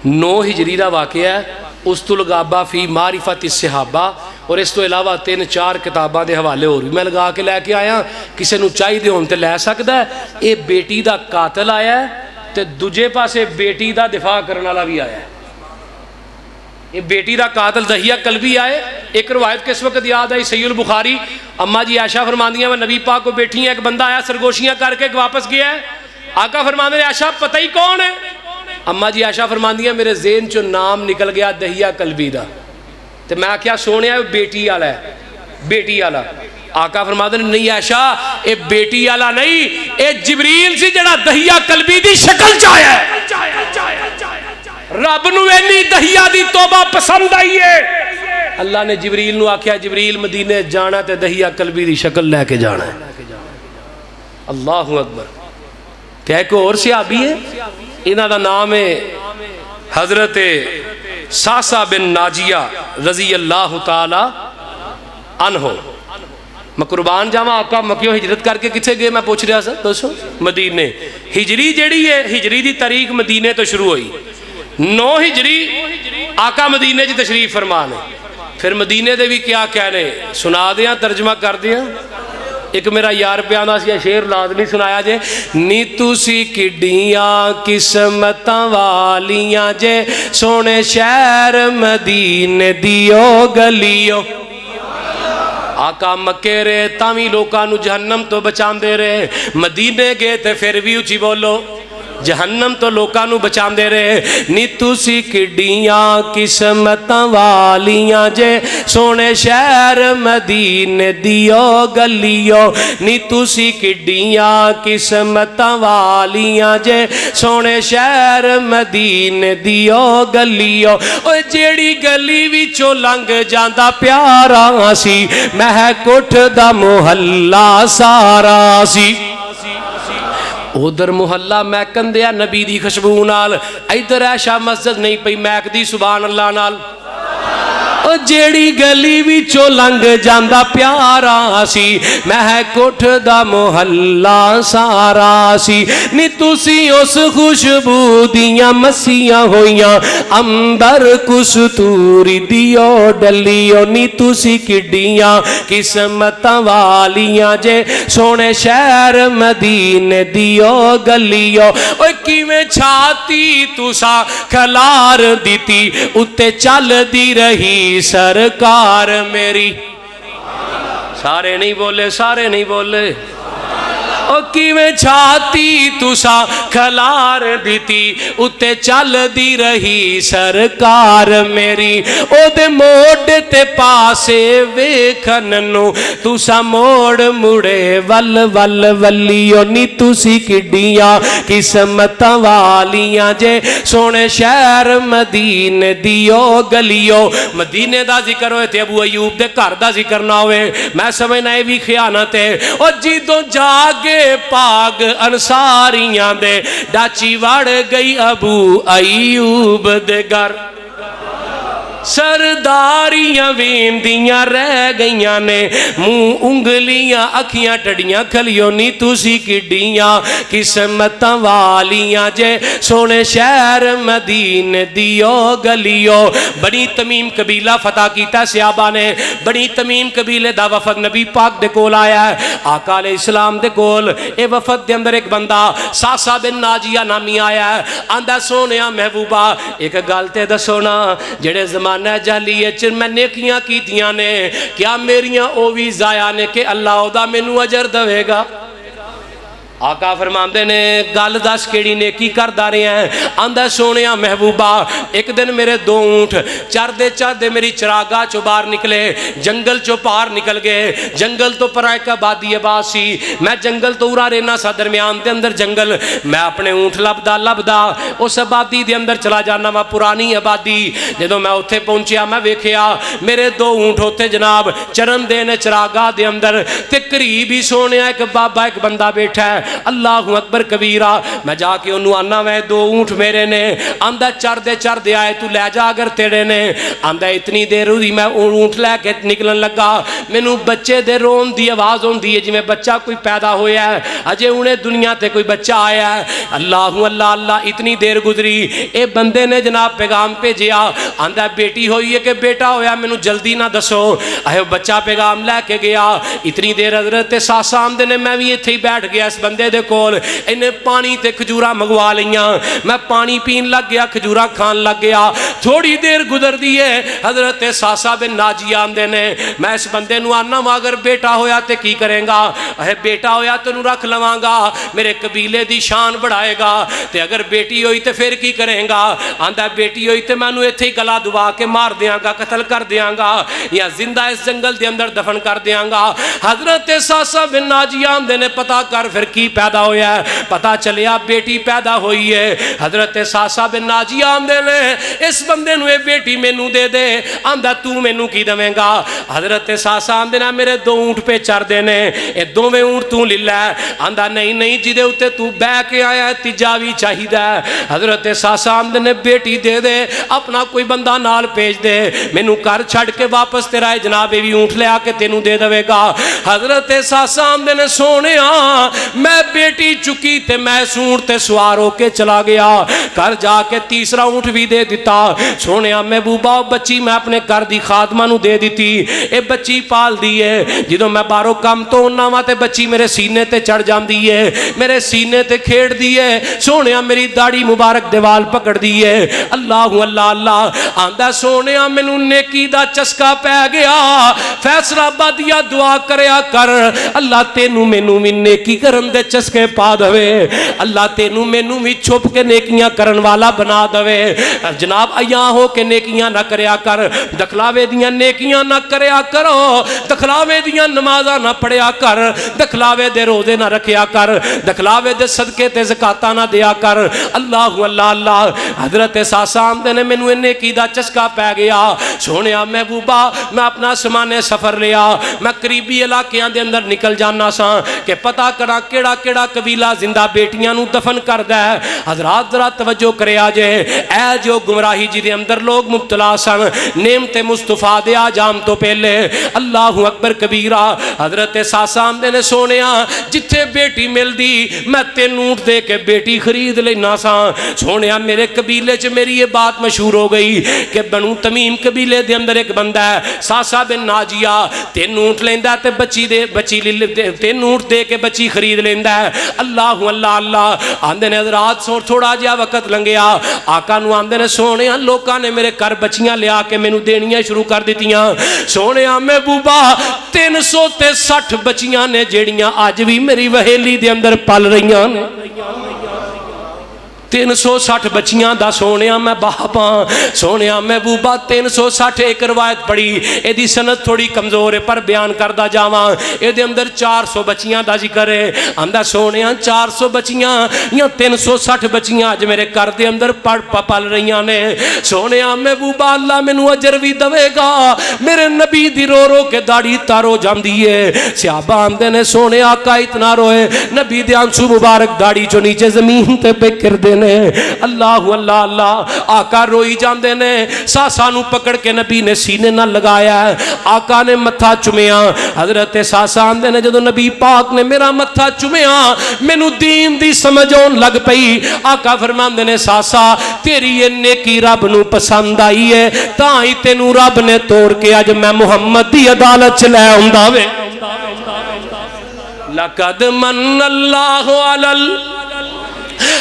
9 ہجری دا واقعہ ہے، استو لغابہ فی معرفت الصحابہ، اور اس تو علاوہ 3-4 کتاباں دے حوالے اور بھی میں لگا کے لے کے آیا، کسے نو چاہی دے ہون تے لے سکدا ہے۔ اے بیٹی دا قاتل آیا ہے تے دوجے پاسے بیٹی دا دفاع کرنے والا بھی آیا ہے۔ یہ بیٹی دا قاتل دہیہ قلبی آئے۔ ایک روایت کس وقت یاد آئی صحیح البخاری، اماں جی عائشہ فرماندیاں میں نبی پاک کو بیٹھی ہیں، ایک بندہ آیا سرگوشیاں کر کے واپس گیا ہے، آقا فرماندے نے عائشہ پتہ ہی کون ہے؟ اماں جی عائشہ فرماندیاں میرے ذہن چو نام نکل گیا دہیہ قلبی دا، تے میں کیا سونے ہے بیٹی والا ہے، بیٹی والا۔ آقا فرماندے نے نہیں عائشہ اے بیٹی والا نہیں، اے جبریل سی جڑا دہیہ قلبی دی شکل چاہیا ہے۔ رب نو اینی دہیہ دی توبہ پسند آئی ہے، اللہ نے جبریل نو آکھیا جبریل مدینے جانا تے دہیہ قلبی دی شکل لے کے جانا ہے۔ اللہ اکبر۔ کیا ایک اور صحابی ہے، انہاں دا نام ہے حضرت ساسا بن ناجیہ رضی اللہ تعالی عنہ۔ میں قربان جاواں آقا مکیوں ہجرت کر کے کتھے گئے میں پوچھ رہا سا دوستو؟ مدینے۔ ہجری جیڑی ہے ہجری دی تاریخ مدینے تو شروع ہوئی، 9 ہجری آقا مدینے جی تشریف فرمانے، پھر مدینے دے بھی کیا کہنے سنا دیاں ترجمہ کر دیاں۔ ایک میرا یار پیانا سی شیر لازمی سنایا جے، نی تُسی کڈیاں قسمتاں والیاں جے سونے شہر مدینے دیو گلیو۔ آقا مکے رہے تامی لوکانو جہنم تو بچان دے رہے، مدینے گئے تے پھر بھی اچھی بولو جہنم تو لوکانو بچان دے رہے۔ نی تُسی کڈیاں قسمتاں والیاں جے سونے شہر مدینے دیو گلیو۔ نی تُسی کڈیاں قسمتاں والیاں جے سونے شہر مدینے دیو گلیو۔ اوہ جیڑی گلی وچوں لنگ جاندا پیارا سی، مہک اٹھدا محلہ سارا سی۔ ادھر محلہ میکن دیا نبی دی خوشبو نال، ادھر عائشہ مسجد نہیں پئی میک دی سبحان اللہ نال۔ جیڑی گلی وچوں لنگ جاندا پیارا سی، مہک اٹھدا محلہ سارا سی۔ نی تُسی اس خوشبو دیاں مسیاں ہویاں، اندر کستوری دیو ڈلیو۔ نی تُسی کڈیاں قسمتاں والیاں جے سونے شہر مدینے دیو گلیو۔ اوہ کیویں چھاتی تُسا کھلار دیتی، اُتے چل دی رہی سرکار میری۔ سارے نہیں بولے، سارے نہیں بولے۔ او کیویں چھاتی تُسا کھلار دیتی، اُتے چل دی رہی سرکار میری۔ او دے موڑ تے پاسے ویکھننو تُسا موڑ مڑے ول ول ولیو۔ نی تُسی کڈیاں قسمتاں والیاں جے سونے شہر مدینے دیو گلیو۔ مدینے دا ذکر ہوئے تے ابو ایوب دے گھر دا ذکر نہ ہوئے، میں سمجھنا یہ بھی خیانت ہے۔ اور جدوں جاگے پاگ انصاریاں دے ڈاچی وڑ گئی ابو ایوب دے گھر، سرداریاں ویندیاں رہ گئیاں نے، منہ انگلیاں اکھیاں ٹڑیاں کھلیو۔ نی تُسی کڈیاں قسمتاں والیاں جے سونے شہر مدینے دیو گلیو۔ بنی تمیم قبیلہ فتح کیتا صحابہ نے، بنی تمیم قبیلے دا وفد نبی پاک دے کول آیا ہے، آقا علیہ السلام دے کول۔ اے وفد دے اندر ایک بندہ ساسا بن ناجیہ نامی آیا ہے، آندہ سونیا محبوبہ ایک گالتے دا سونا جڑے زمانہ جہلیت میں نیکیاں کیتیاں نے، کیا میریاں اووی ضائع نے کہ اللہ دا مینوں اجر دوے گا؟ آقا فرماندے نے گل دس کیڑی نیکی کردا رہیا ہے؟ آندا سونیا محبوبہ ایک دن میرے دو اونٹ چردے چردے میری چراگاہ چو باہر نکلے، جنگل چو پار نکل گئے، جنگل تو پر ایک آبادی آباد سی، میں جنگل تو ارا رہنا سا درمیان دے اندر جنگل، میں اپنے اونٹ لبدا اس آبادی دے اندر چلا جانا، میں پرانی آبادی جدوں میں اتھے پہنچیا میں ویکھیا میرے دو اونٹ ہوتے جناب چرن دینے چراگاہ دے اندر، تے قریب ہی سونیا ایک بابا ایک بندہ بیٹھا ہے، اللہ اکبر کبیرہ، میں جا کے انہوں آنا میں دو اونٹ میرے نے، آندہ چر دے آئے تو لے جا اگر تیرے نے، آندہ اتنی دیر ہوئی میں اونٹ لے کے نکلن لگا، میں نو بچے دے رون دی آواز ہوں دی ہے جی میں بچہ کوئی پیدا ہویا ہے، اجے انہیں دنیا تے کوئی بچہ آیا ہے، اللہ اتنی دیر گزری، اے بندے نے جناب پیغام پہ جیا، آندہ بیٹی ہوئی ہے کہ بیٹا ہویا میں نو جلدی نہ دسو، اے بچہ پیغام لے کے گیا، اتنی دیر حضرت ساسا آمدے نے میں بھی اتھے ہی بیٹھ گیا اس بندے دے کول، انہیں پانی تے کھجورہ مگوا لیاں، میں پانی پین لگ گیا کھجورہ کھان لگ گیا، تھوڑی دیر گزر دیئے حضرت ساسا بن ناجی آمدے نے، میں اس بندے نو آنا اگر بیٹا ہویا تے کی کریں گا، اے بیٹا ہویا تے نو رکھ لواں گا، میرے قبیلے دی شان بڑھائے گا، تے اگر بیٹی ہوئی تے پھر کی کریں گا، آندہ بیٹی ہوئی تے میں نو اتھے ہی گلا دعا کے مار دیاں گا قتل کر دیاں گا یا زندہ اس جنگل دے اندر دفن کر دیاں گا۔ حضرت ساسا بن ناجی آمدے نے پتا کر پھر کی پیدا ہویا ہے، پتا چلیا بیٹی پیدا ہوئی ہے، حضرت ساسا بن ناجی آمدے نے اس بندے نو اے بیٹی میں نو دے دے، آندہ تو میں نو کی دویں گا، حضرت ساسا آمدے نے میرے دو اونٹ پہ چر دینے، اے دو میں اونٹ تو لے لے، آندہ نہیں جدے ہوتے تو بے کے آیا ہے تجاوی چاہی دے، حضرت ساسا آمدے نے بیٹی دے دے اپنا کوئی بندہ نال پیج دے، میں نو کر چھڑ کے واپس تیرا جناب بھی اونٹ لے آکے تینو دے دوے گا۔ حضرت ساسا آمدے نے سونے میں بیٹی چکی تے میں سونٹ تے سوار ہو کے چلا گیا، کر جا کے تیسرا اونٹ بھی دے دیتا، سونے محبوبہ بچی میں اپنے کر دی خاتمہ نو دے دیتی، اے بچی پال دیئے، جدو میں بارو کم تو انہاں تے بچی میرے سینے تے چڑھ جان دیئے، میرے سینے تے کھیڑ دیئے، سونے میری داڑی مبارک دیوال پکڑ دیئے، اللہ آندہ سونے میں نو نیکی دا چسکا پہ گیا، فیصلہ بادیا دعا کریا کر، اللہ تینو میں نو بھی نیکی کرن دے چسکے پا دوے، اللہ تینو میں نو بھی چھپ کے نیکیاں کرن والا بنا دوے، جناب ایاں ہو کے نیکیاں نہ کریا کر، دکھلاوے دیاں نیکیاں نہ کریا کرو، دکھلاوے دیاں نمازہ نہ پڑھیا کر، دکھلاوے دے روزے نہ رکھیا کر، دکھلاوے دے صدقے تے زکاتہ نہ دیا کر، اللہ حضرت ساسا آمدے نے میں نو نیکی دا چسکا پہ گیا، سونے محبوبہ میں اپنا سمانے سفر لیا، میں قریبی علاقیاں دے اندر نکل جانا سا کہ پتہ کرا کیڑا قبیلہ زندہ بیٹیاں نو دفن کر دے، حضرات ذرا توجہ کرے آجے، اے جو گمراہی جی دے اندر لوگ مبتلا سن، نعمت مصطفیٰ دے آجام تو پہلے، اللہ اکبر کبیرہ، حضرت ساسا آمدے نے سونیا جتھے بیٹی مل دی میں تین اونٹ دے کے بیٹی خرید لینا سا، سونیا میرے قبیلے چ میری یہ بات مشہور ہو گئی کہ بنو تمیم قبیلے دے اندر ایک بندہ ہے ساسا بن ناجیہ، تین اونٹ لیندہ تے بچی تین اونٹ دے کے بچی خرید لیندہ ہے، اللہ آندے نے حضرات تھوڑا جیا وقت لنگیا، آقا نو آندے نے سونے لوکاں نے میرے کر بچیاں لیا کے میں نو دینیاں شروع کر دیتیاں، سونے محبوبہ 360 بچیاں نے جیڑیاں آج بھی میری وہیلی دے اندر پل رہیاں نے، 360 بچیاں دا سونیا میں باپاں، سونیا محبوبہ 360 ایک روایت پڑی، اے دی سند تھوڑی کمزور ہے پر بیان کردہ جاواں، اے دے اندر 400 بچیاں دا ذکر ہے، اندہ سونیا 400 بچیاں یا 360 بچیاں آج میرے کر دے اندر پل رہیاں نے، سونیا محبوبہ اللہ میں نو اجر بھی دوے گا، میرے نبی دی رو کے داڑی تارو جام دیئے، صحابہ آمدے نے سونے آقا اتنا روئے، نبی دے آنسو مبارک داڑی جو نیچے زمین تے پکر دے اللہ آقا روئی جاندے نے، ساسا نو پکڑ کے نبی نے سینے نہ لگایا ہے، آقا نے متھا چمیا، حضرت ساسا آندے نے جدو نبی پاک نے میرا متھا چمیا میں نو دین دی سمجھون لگ پئی، آقا فرماندے نے ساسا تیری یہ نیکی رب نو پسند آئی ہے، تاہی تینو رب نے توڑ کے آج میں محمد دی عدالت چلے ہوں لقد من اللہ علی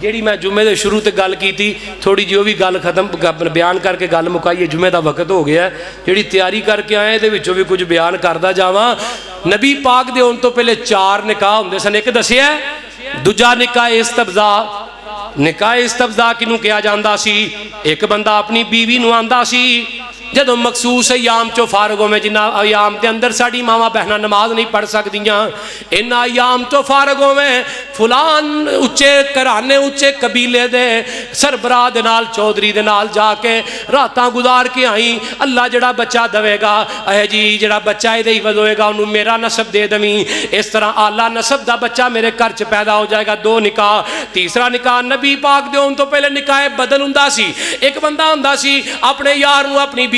ਜਿਹੜੀ ਮੈਂ ਜੁਮੇ ਦੇ ਸ਼ੁਰੂ ਤੇ ਗੱਲ ਕੀਤੀ ਥੋੜੀ ਜਿਹੀ ਉਹ ਵੀ ਗੱਲ ਖਤਮ ਬਿਆਨ ਕਰਕੇ ਗੱਲ ਮੁਕਾਈਏ। ਜੁਮੇ ਦਾ ਵਕਤ ਹੋ ਗਿਆ, ਜਿਹੜੀ ਤਿਆਰੀ ਕਰਕੇ ਆਏ ਇਹਦੇ ਵਿੱਚੋਂ ਵੀ ਕੁਝ ਬਿਆਨ ਕਰਦਾ ਜਾਵਾਂ। ਨਬੀ ਪਾਕ ਦੇ ਆਉਣ ਤੋਂ ਪਹਿਲੇ 4 ਨਿਕਾਹ ਹੁੰਦੇ ਸਨ। ਇੱਕ ਦੱਸਿਆ, ਦੂਜਾ ਨਿਕਾਹ ਇਸਤਬਜ਼ਾ। ਨਿਕਾਹ ਇਸਤਬਜ਼ਾ ਕਿਹਨੂੰ ਕਿਹਾ ਜਾਂਦਾ ਸੀ? ਇੱਕ ਬੰਦਾ ਆਪਣੀ ਬੀਵੀ ਨੂੰ ਆਂਦਾ ਸੀ ਜਦੋਂ ਮਖਸੂਸ ਅਯਾਮ ਚੋਂ ਫਾਰਗ ਹੋਵੇਂ, ਜਿਨ੍ਹਾਂ ਅਯਾਮ ਦੇ ਅੰਦਰ ਸਾਡੀ ਮਾਵਾਂ ਬਹਿਨਾਂ ਨਮਾਜ਼ ਨਹੀਂ ਪੜ੍ਹ ਸਕਦੀਆਂ, ਇਹਨਾਂ ਅਯਾਮ ਤੋਂ ਫਾਰਗ ਹੋਵੇਂ, ਫੁਲਾਨ ਉੱਚੇ ਘਰਾਣੇ ਉੱਚੇ ਕਬੀਲੇ ਦੇ ਸਰਬਰਾਹ ਦੇ ਨਾਲ ਚੌਧਰੀ ਦੇ ਨਾਲ ਜਾ ਕੇ ਰਾਤਾਂ ਗੁਜ਼ਾਰ ਕੇ ਆਈ। ਅੱਲਾ ਜਿਹੜਾ ਬੱਚਾ ਦੇਵੇਗਾ ਇਹ ਜੀ ਜਿਹੜਾ ਬੱਚਾ ਇਹਦੇ ਹੀ ਵਧੋਏਗਾ ਉਹਨੂੰ ਮੇਰਾ ਨਸਬ ਦੇ ਦਵੀਂ, ਇਸ ਤਰ੍ਹਾਂ ਆਲਾ ਨਸਬ ਦਾ ਬੱਚਾ ਮੇਰੇ ਘਰ 'ਚ ਪੈਦਾ ਹੋ ਜਾਏਗਾ। 2 ਨਿਕਾਹ। ਤੀਸਰਾ ਨਿਕਾਹ ਨਬੀ ਪਾਕ ਦੇ ਆਉਣ ਤੋਂ ਪਹਿਲੇ ਨਿਕਾਹ ਬਦਲ ਹੁੰਦਾ ਸੀ। ਇੱਕ ਬੰਦਾ ਹੁੰਦਾ ਸੀ ਆਪਣੇ ਯਾਰ ਨੂੰ ਆਪਣੀ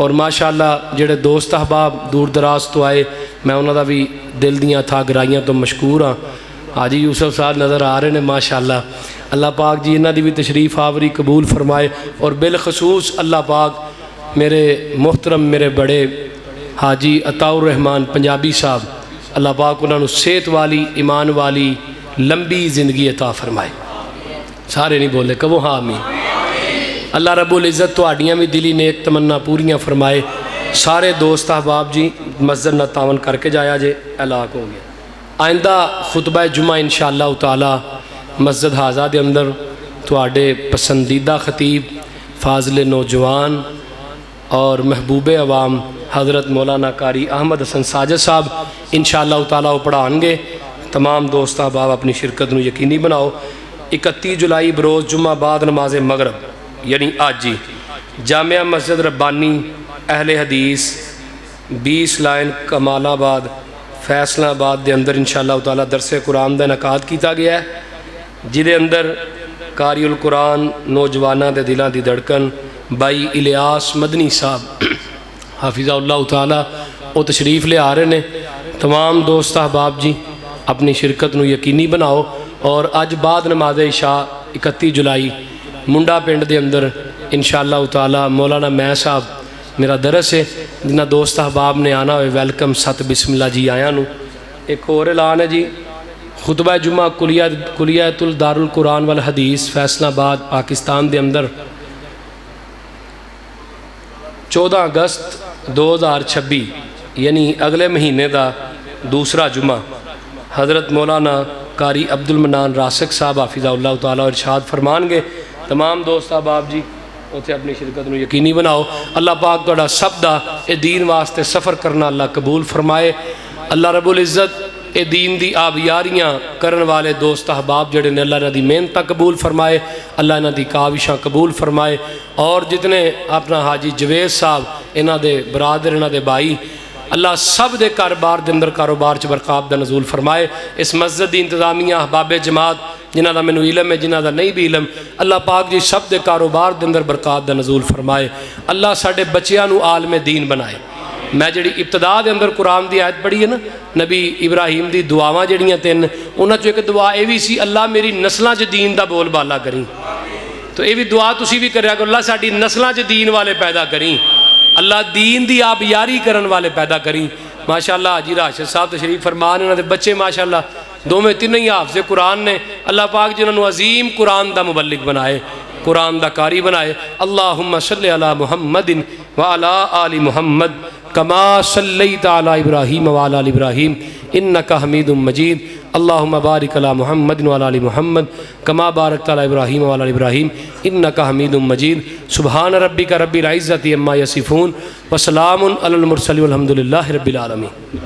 اور ماشاءاللہ جڑے دوست احباب دور دراز تو آئے میں انہوں دا بھی دل دیاں تھا گرائیاں تو مشکور ہاں. حاجی یوسف صاحب نظر آ رہے ہیں ماشاءاللہ. اللہ پاک جی انہاں دی بھی تشریف آوری قبول فرمائے. اور بالخصوص اللہ پاک میرے محترم میرے بڑے حاجی عطاء الرحمان پنجابی صاحب اللہ پاک انہوں نے صحت والی ایمان والی لمبی زندگی عطا فرمائے. سارے نہیں بولے کہو ہاں آمین. اللہ رب العزت تہاڈیاں بھی دلی نیک تمنا پوریاں فرمائے. سارے دوست احباب جی مسجد نہ تعاون کر کے جایا جے ہلاک ہو گیا. آئندہ خطبہ جمعہ انشاءاللہ تعالی مسجد حاضہ دے اندر تہاڈے پسندیدہ خطیب فاضل نوجوان اور محبوب عوام حضرت مولانا قاری احمد حسن ساجد صاحب انشاءاللہ تعالی وہ پڑھان گے. تمام دوست احباب اپنی شرکت نو یقینی بناؤ. 31 جولائی بروز جمعہ بعد نماز مغرب یعنی آج جی جامعہ مسجد ربانی اہل حدیث 20 لائن کمال آباد فیصلہ آباد دے اندر انشاءاللہ تعالی درس قرآن دا انعقاد کیتا گیا ہے جدے اندر قاری القرآن نوجوانہ دے دلاں دی دھڑکن بائی الیاس مدنی صاحب حافظہ اللہ تعالی وہ تشریف لے آ رہے ہیں. تمام دوست احباب جی اپنی شرکت نو یقینی بناؤ. اور اج بعد نماز عشاء 31 جولائی منڈا پنڈ دے اندر انشاءاللہ تعالی مولانا میں صاحب میرا درس ہے جنہ دوست احباب نے آنا ہوئے ویلکم ست بسم اللہ جی آیا نو. ایک اور اعلان ہے جی خطبہ جمعہ کلیات الدار القرآن والحدیث فیصلہ آباد پاکستان دے اندر 14 اگست 2026 یعنی اگلے مہینے دا دوسرا جمعہ حضرت مولانا قاری عبد المنان راسق صاحب حافظہ اللہ تعالیٰ ارشاد فرمان گے. تمام دوست احباب جی اتنے اپنی شرکت نو یقینی بناؤ. اللہ پاک تہاڈا سب دا اے دین واسطے سفر کرنا اللہ قبول فرمائے. اللہ رب العزت اے دین دی آبیاریاں کرن والے دوست احباب جڑے نے اللہ انہاں دی محنت قبول فرمائے. اللہ انہاں دی کاوشاں قبول فرمائے. اور جتنے اپنا حاجی جوید صاحب انہاں دے برادر انہاں دے بھائی اللہ سب دے کاروبار دے اندر کاروبار چ برکات دا نزول فرمائے. اس مسجد دی انتظامیہ احباب جماعت جنہاں دا مینوں علم ہے جنہاں دا نہیں بھی علم اللہ پاک جی سب دے کاروبار دے اندر برکات دا نزول فرمائے. اللہ ساڈے بچیاں نو عالم دین بنائے. میں جڑی ابتدا دے اندر قرآن دی آیت پڑھی ہے نا نبی ابراہیم دی دعاواں جڑیاں تین انہاں چوں ایک دعا اے وی سی اللہ میری نسلاں چ دین دا بول بالا کریں. تو اے وی دعا تسی بھی کریا کرو اللہ ساڈی نسلاں چ دین والے پیدا کریں. اللہ دین دی آپ یاری کرن والے پیدا کریں. ماشاءاللہ حاجی راشد صاحب تشریف فرمان انہاں دے بچے ماشاءاللہ دو میں تین ہی حافظ قرآن نے اللہ پاک جنہاں نو عظیم قرآن دا مبلغ بنائے قرآن دا قاری بنائے. اللہم صلی علی محمد وعلی آل محمد کما صلیت علی ابراہیم وعلی آل ابراہیم انکا حمید مجید. اللہم بارک علی محمد وعلی آل محمد کما بارکت علی ابراہیم وعلی آل ابراہیم انکا حمید مجید. سبحان ربک رب العزت عما یصفون وسلام علی المرسلین والحمد للہ رب العالمین.